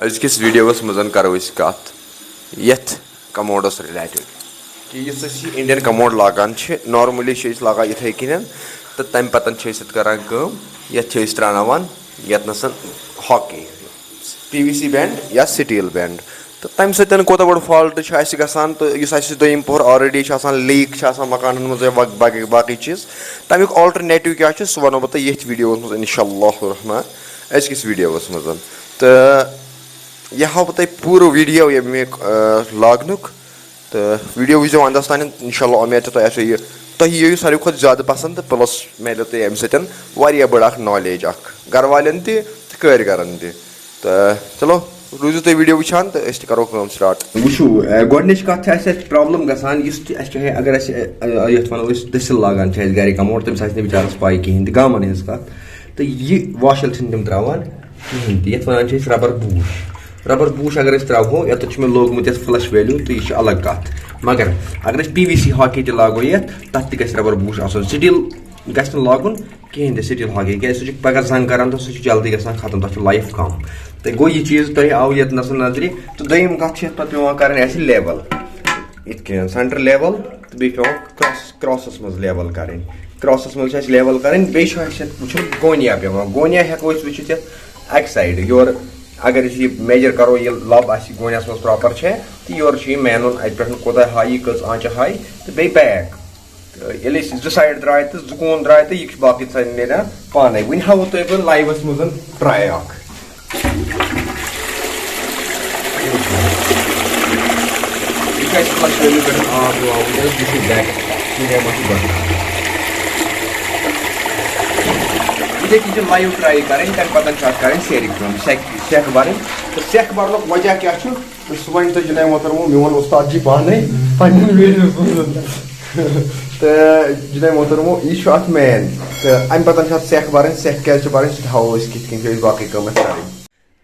अजकिस videos मजन करो इस कत यथ कमोडस रिलेटेड कि इस इंडियन कमोड लागान नॉर्मली लागान इथे कन तो तम पतन करान यथ त्रावान यतनस हॉकी PVC बैंड या स्टील बैंड तो तम सतन कोता बड़ फॉल्ट गसान तो दोम पोहर ऑलरेडी लीक मकान मज बाकी चीज तमिक ऑल्टरनेटिव क्या सह वनो बह ये वीडियो मज इंशाअल्लाह रहमान अजकिस वीडियोस मज तो यह हाव बह पूरा वीडियो ये लागनुक तो वीडियो वो अंदस तान इंशाअल्लाह उम्मीद तुम तुम यू सारे खुद ज़्यादा पसंद प्लस मिलो तुम अमे सतन बड़ नॉलेज घर वालन तरीगरन तो चलो रूजू तुम वीडियो वुचान तो करो काम स्टार्ट वो गोडनिच कत प्रॉब्लम गसान अगर वो दसिल लागान गर कमोड तमिस बेचारस पाई कहें गामन हज कत तो यह वाशल तम त्रावान कहें ये वन रबर बूश अगर त्रो ये लोगमुत फ्लश वैल्यू तो यह अलग कत मगर अगर PVC हॉकी लागो ये तथ ग रबर बूश स्टील गन लागुन कहें स्टील हॉकी क्या सह पगह जंग करान तो सह जल्दी गसान खत्म तथ लाइफ कम तो गो यह चीज तुम आव ये नजर तो दोम कत पे कर लेवल इत सेंटर लेवल तो बे क्रॉसस मज लेवल कर क्रॉसस मज लेवल कर वो गोनिया पे गोनिया हेको वुचित अक साइड योर अगर यह मेजर करो ये लब गोनियास मज प्रॉपर तो योर मैनुन अत पे हाई कच आंच हाई तो बे बैक ये जो साइड द्राय तो जुकून द्राय तो यह बाकी नीर पान वन हाव तुम लाइवस मज ट्राई ये लाइव ट्राई करें तम पतन सेरी सेख भर तो सेख भरन वजह क्या सह वन तो जुनाय मोहतरमो मोन उस्ताद जी पाने तो जुनाय मोहतरमो यह अत मेन तो अम पतन सेख भर सेख क्या भर सह हाव कथ बाकी कम कर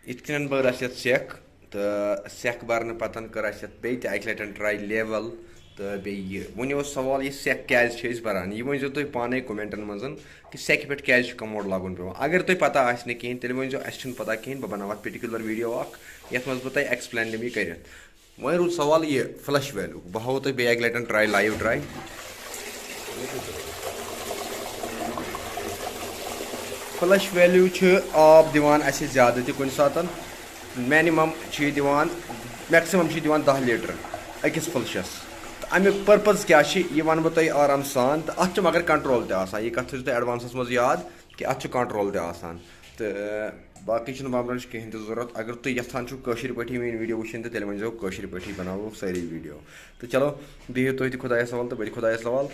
इत बर सेख तो सेख भरन पतन कर बे अक लटन ट्राई लेवल तो बे वन सवाल यह सेख क्या भरान यह वो तुम पाने कमेंटन मज कि सेख पे क्या कमोड लागुन पे अगर तुम पता कहें तेल वो अस पता कहें बह बना पर्टिकुलर वीडियो ये मज बह एक्सप्लेन दिम कर वो रूद सवाल यह फ्लश वैल्यू बह हाव तुम अक लटन try live try flush value आब दिवान अस ज़्यादा तक कुन सातन मिनिमम दिवान मैक्सिमम 10 लीटर अकिस फ्लशस अमुक पर्पज क्या यह वन बह तुम आराम सान तो अत मगर कंट्रोल तह यह कत तुम एडवांसस मज याद कि अत कंट्रोल तह तो बाकी बाबन कहें जरूरत अगर तुम यहान कशर पे मेरी वीडियो वुचन तो तेल वो कशर पे बनावो सारी वीडियो तो चलो बिहू तुम खुदा सवाल तो बह खुदा सवाल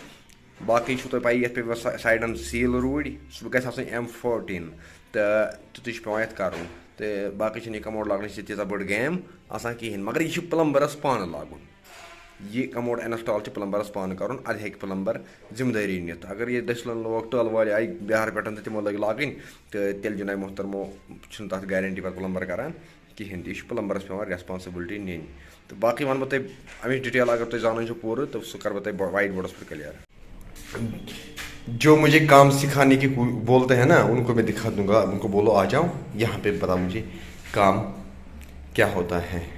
बाकी तुम पाई ये पे साइडन सील रूड़ सह गई M14 तो तुझ पे ये कर तो बाकी कमोड लागन तीजा बड़ गेम कहें मगर यह प्लम्बरस पान लागुन यह कमोड इंस्टॉल प्लम्बरस पान कर अद हे प्लम्बर जिम्मेदारी नित अगर ये दसलन लोग टल वाल आई बिहार पे तो तमो लग लागन तो तेल जुनाय मोहतरमो तथ गारंटी पे प्लम्बर करान कहें तो यह प्लम्बरस पे रेस्पॉन्सिबिलिटी नीन तो बाकी वन बह अमिच डिटेल अगर तुम जान पूरा तो सह कर बह वाइट बोर्डस पर क्लियर जो मुझे काम सिखाने की बोलते हैं ना उनको मैं दिखा दूंगा उनको बोलो आ जाओ यहाँ पे बता मुझे काम क्या होता है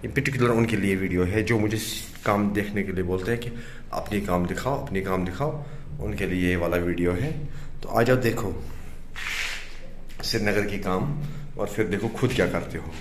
ये पर्टिकुलर उनके लिए वीडियो है जो मुझे काम देखने के लिए बोलते हैं कि अपनी काम दिखाओ उनके लिए ये वाला वीडियो है तो आ जाओ देखो श्रीनगर की काम और फिर देखो खुद क्या करते हो।